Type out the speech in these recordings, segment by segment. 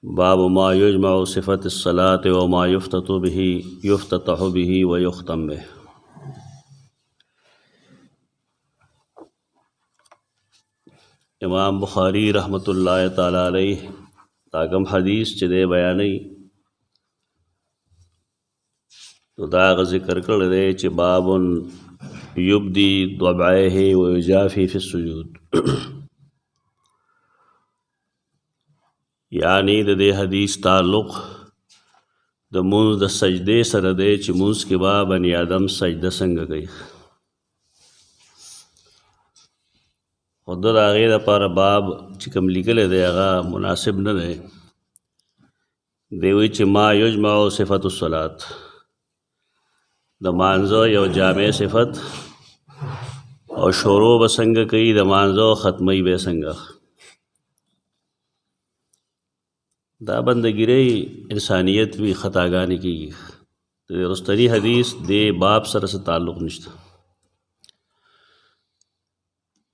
बाब मा युजमा सिफ़त सलात व मा युफ्ततहु बिही व युख्तम बिह। इमाम बुखारी रहमतुल्लाहि ताला अलैह ताकम हदीस च दे बयानी तो दाग ज़िक्र कर दे च बाबुन युब्दी ज़बाइहि व युजाफ़ी फ़ी सुजूद। यानी दे हदीस ताल्लुक़ द मुंज़ द सजदे सर दे च मुंज़ के बा बनी आदम सजदा संग गई खुद आगे द पर बाब चिकम लिखल दे आगा मुनासिब न दे देवी च मा युजमा सिफ़तुस सलात द मांजो यो जामे सिफ़त और शोरो बसंग कई द मांजो ख़त्मई बेसंग दा बंदगी रही इंसानियत भी ख़तागानी की तो रस्तनी हदीस दे बाप सर से ताल्लुक़ निश्ता।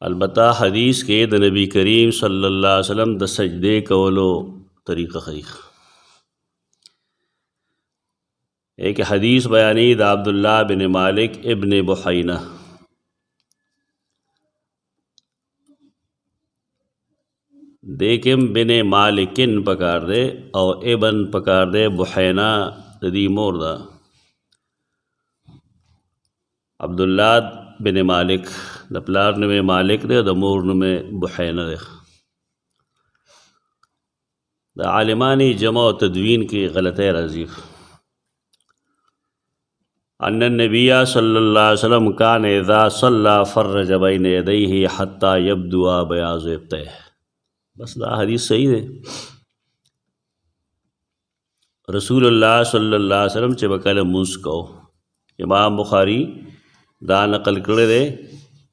अलबत्ता हदीस के द नबी करीम सल्लल्लाहु अलैहि वसल्लम द सजदे कवलो तरीक़ा खई एक हदीस बयानी द अब्दुल्लाह बिन मालिक इब्न बुहैना देकिम बिन मालिकिन पकार दे और इबन पकार दे बुहैना दी मोरदा अब्दुल्ला बिन मालिक द प्लार में मालिक दे द मोर में बुहैना दे द आलिमानी जमा तदवीन की गलत रजी अन्न नबिया सल्लल्लाहु अलैहि वसल्लम कान इज़ा सल्ला फर्रज बैन यदैहि हत्ता यब्दुआ बयाज़ इब्तह। बस दा हदीस सही है। रसूलुल्लाह सल्लल्लाहु अलैहि वसल्लम चे बकल मुस्को इमाम बुखारी दा नकल करे दे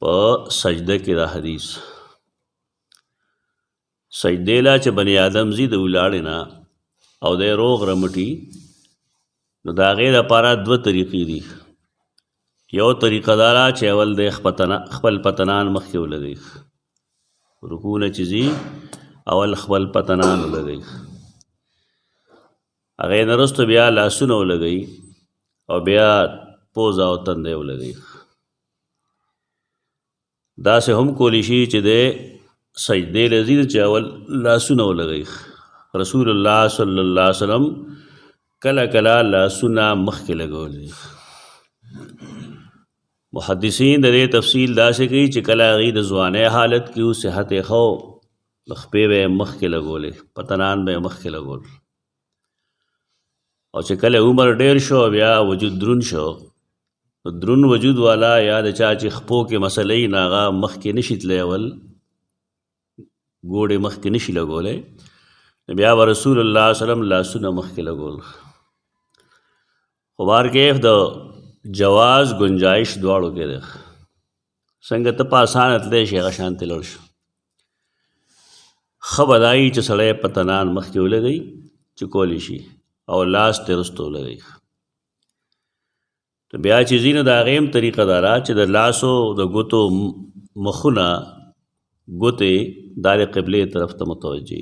प सजदे की दा हदीस सजदेला चे बनी आदम जी द उलाड़ना और दे रोग रमटी न दागे दा पारा दो तरीक़ी दी यो तरीक़ा दारा चे अवल दे खपल पतनान मख्य लगी रुकू न चीज़ी अवल खपल पतनान लगी अगे नरस्त ब्या लासुन लगी और ब्या पोजा और तंदे लगी दा से हम कोलिशी चिदे सजदे लजीद चावल लासुन लगी रसूलुल्लाह सल्लल्लाहु अलैहि वसल्लम कला कला लासुना मख के लगोली मुहद्दिसीन दे तफसील दा से कही चिकला गीद ज़वाने हालत की सेहत खो लखपे वे मख के लगोले पतनान बे मख के लगोल और चिकल उम्र डेर शो या वजूद द्रुन शो तो द्रुन वजूद वाला याद चाची खपो के मसले नागा मख के निशित लेवल गोड़े मख के निशी लगोले ब्या व रसूलुल्लाह सल्लल्लाहु अलैहि वसल्लम लासुना मख के लगोल खुबार के द जवाज़ गुंजाइश द्वाड़ो के देख संगत पासान अतले शेख शांति लड़श खबदाई च सड़े पतनान मख के उले गई चुकोलिशी और लाश तेरस्तो लगी तो ब्या चीज़ी न दागेम तरीक़ा दारा च द लासो द गुतो मखुना गुते दार क़िबले तरफ त मुतवज्जी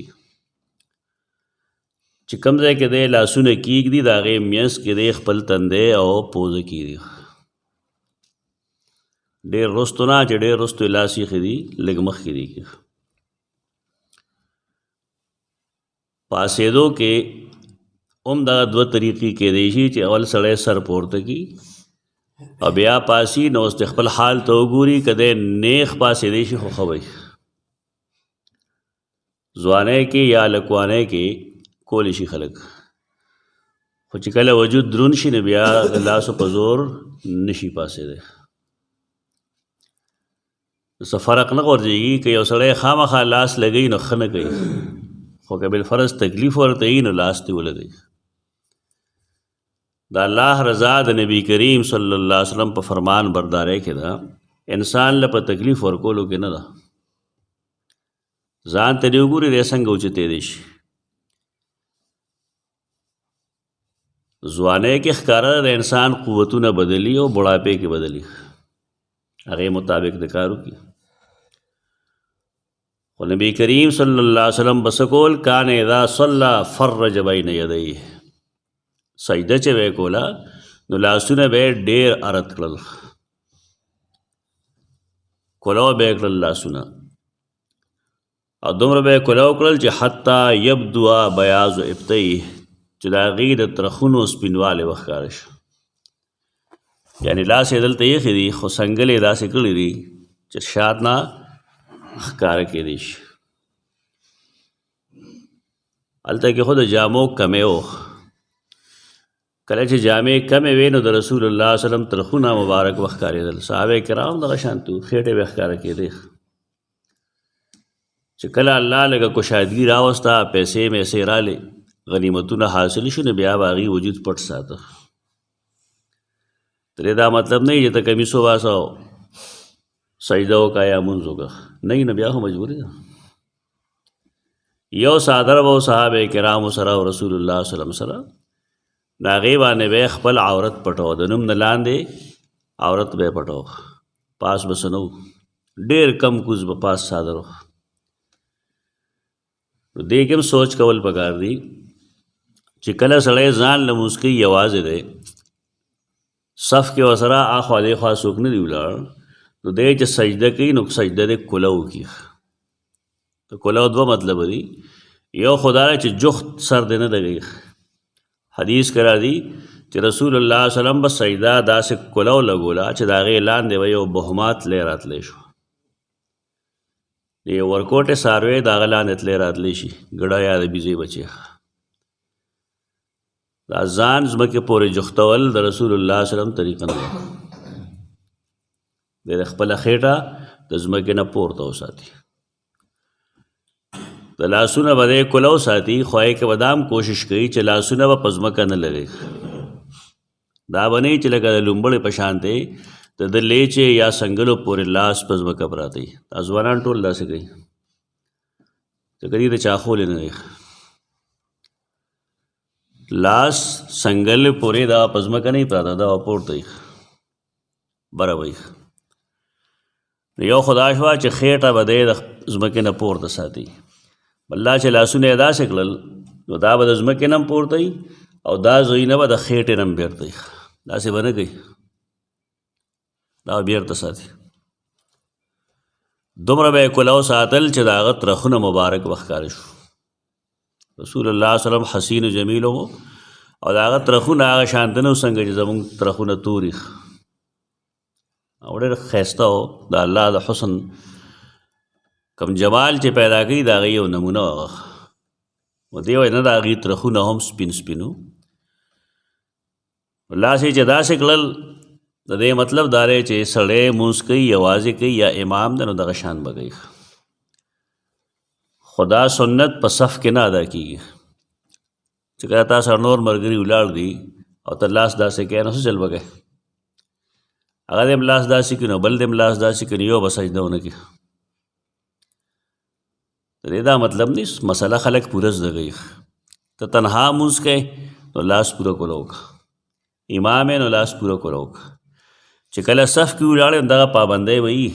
चिकमजे के दे लासुन कीक दी दागे मियस के दे खपल तंदे और पोज की दी डेर रोस्तुना च डेर रोस्तु लासी खिदी लगमख की दी पासेदो के दा दो तरीक़ी के देशी च अवल सड़े सर पोरत की अब या पासी न उस्तखपल हाल तो गुरी कदे नेख पासे देशी हो खबई ज़वाने के या लकवाने के कोलिशी खलक चिकल वजूद द्रुनशी ने ब्या लासो पजोर नशी पासे दे फ़र्क न कर जाएगी कि सड़े खाम खा लाश लगई न खन गई खो के बिलफरज तकलीफ़ और तई न लाश ती लगी दा अल्लाह रज़ा द नबी करीम सल्लल्लाहु अलैहि वसल्लम पर फरमान बरदारे के दा इंसान ल पर तकलीफ़ और कोलो के न दा जान तरीगुरी रेसंग उचते देश ज़वाने के खकारा इंसान क़ुव्वतु न बदली और बुढ़ापे की बदली अगे मुताबिक दिकारू की خو نبی کریم صلی الله علیه وسلم بس کول کان اذا صلی فرج بین یدیه سجده چې به کولا نو لاسونه به ډیر ارت کړل کولو به کړل لاسونه او دومره به کولو کړل چې حتی یبدو بیاض ابطیه چې د هغې د ترخونو سپینوالی وښکاره شو یعنی لاس یې دلته ایښي دي خو سنګل یې داسې کړي دي چې شات نه ښکاره کېدی شي هلته کې خو د جامو کمی و کله چې جامې کمې وې نو د رسول الله صلی الله علیه وسلم ترخونه مبارک وښکارېدل صحابه کرام دغه شانتي وو خېټې به ښکاره کېدې چې کله الله لږه کشادګي راوسته پیسې میسې رالې غنیمتونه حاصل شو نو بیا به هغې وجود پټ ساته ترې دا مطلب نه چې ته کمیس وباسه او سجده وکړه یا مونځ وکړه نه نو بیا خو مجبوري ده یو څادر به صحابه کرامو سره او رسول الله صلی الله علیه وسلم د هغې باندې به خپل عورت پټو د نوم نه لاندې عورت به پټو پاس به څه نه و ډېر کم کوز به پاس څادر و نو دې کې هم سوچ کول پکار دي چې کله سړی ځان لمونځ کوي یوازې دی صف کې ورسره اخوا دېخوا څوک نه دي ولاړ نو دی چې سجده کوي نو سجده دې کله وکړي د کله دوه مطلب دي یو خو دا چې جخت سر دې نه دګي حدیث کې راځي چې رسول الله صلی الله علیه وسلم به سجده داسې کله لګوله چې د هغې لاندې به یو بهمات تلی راتلی شو د یو ورکوټې څاروی د هغه لاندې تلی راتلی شي ګړه یا د بیزې بچی دا ځان ځمکې پورې جختول د رسول الله صلی الله علیه وسلم طریقه نه ده د خپله خېټه د ځمکې نه پورته وساتي د لاسونه به دی کلو ساتي خو هغې کې به دا هم کوشش کوي چې لاسونه به په ځمکه نه لګوي دا به نه چې لکه د لومبړې په شان دی د ده لیچې یا سنګلو پورې لاس په ځمکه پراته وي دا ځوانان ټول داسې کوي ځکه دې د چاخولې نه دی لاس سنګل پورې دا په ځمکه نه پراته دا پورته وي بره وي یو خدا شوه چې خېټه به دی د ځمکې نه پورته ساتي الله چې لاسونه یې داسې کړل نو دا به د ځمکې نه هم پورته وي او دا ځایونه به د خېټې نه هم بېرته وي داسې به نه کوي دا به بېرته ساتي دومره به یې کلو ساتل چې د هغه ترخونه مبارک وښکاره شو رسول الله صلی الله علیه وسلم حسین و جمیل و او د هغه ترخونه هغه شانته نه څنګه چې زموږ ترخونه توري او ډېر ښایسته و د الله د حسن کم جمال چې پیدا کوي د هغې یو نمونه وه و دې وایي نه د هغې ترخونه هم سپین سپین و لاس یې چې داسې کړل د دې مطلب دا دی چې سړی مونځ کوي یوازې کوي یا امام دی نو دغه شان به کوي خدا سنت په صف کې نه ادا کېږي چې کله تا سره نور ملګري ولاړ دي او ته لاس داسې کوې نو څه چل به کوې هغه دې هم لاس داسې کړي نو بل دې هم لاس داسې کړي یو به سجده ونه کړي د دې دا مطلب نه مسله خلک پوره زده کوي ته تنها مونځ کوې نو لاس پوره کولو وکړه امام یې نو لاس پوره کولو وکړه چې کله صف کې ولاړې نو دغه پابندۍ به وي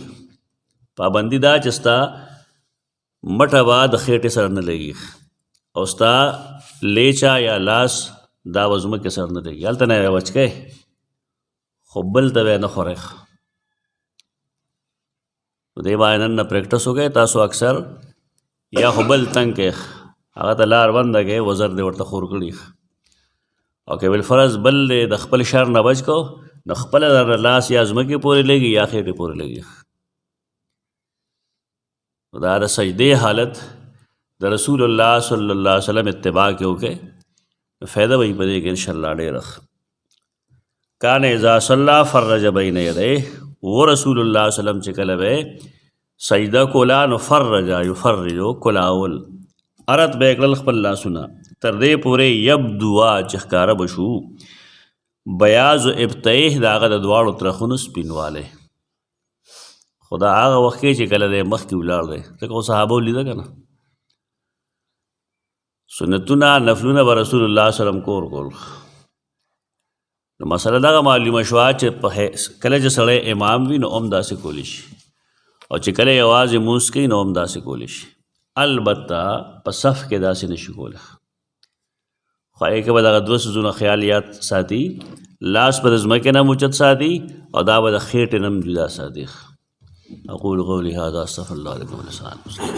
پابندي دا چې ستا مټه به د خېټې سره نه لګي او ستا لیچا یا لاس دا به ځمکې سره نه لګي هلته نه یې وچکئ خو بل ته به یې نه خورئ نو دې باندې نن نه پریکټس وکئ تاسو اکثر یا خو بل تنګ کئ هغه ته لار بنده کئ وزر دې ورته خور کړي او که بالفرض بل دې د خپل شر نه بچ کو نو خپله در لاس یا ځمکې پورې لګي یا خېټې پورې لګي دا د سجدې حالت د رسول الله صلی الله علیه وسلم اتباع کې وکړئ فایده به یې په دې کې انشاءالله ډېره کان اذا صلی فرج بین یدیه و رسول الله صلی الله علیه وسلم چې کله به سجده کولا نو فرج یفرجو کلاول ارت به کړل خپل لاسونه تر دې پورې یبدوا چې ښکاره به شو بیاض ابطیه د هغه د دواړو ترخونو سپینوالی خو دا هغه وخت کې چې کله دی مخکې ولاړ دی ځکه خو صحابه ولیده که نه سنتونه نفلونه به رسول الله صلی وسلم کور کول نو مسله دغه معلومه شوه چې کله چې سړی امام وي نو هم داسې کولی شي او چې کله یوازې مونځ کوي نو هم داسې کولی شي. البته په صف کې داسې نشي کولی، خو هغې کې به دغه دوه څیزونه خیال یاد ساتي، لاس به د ځمکې نه اوچت ساتي او دا به د خېټې نه هم جدا ساتي. اقول قولي هذا استغفر الله لكم ولسائر المسلمين.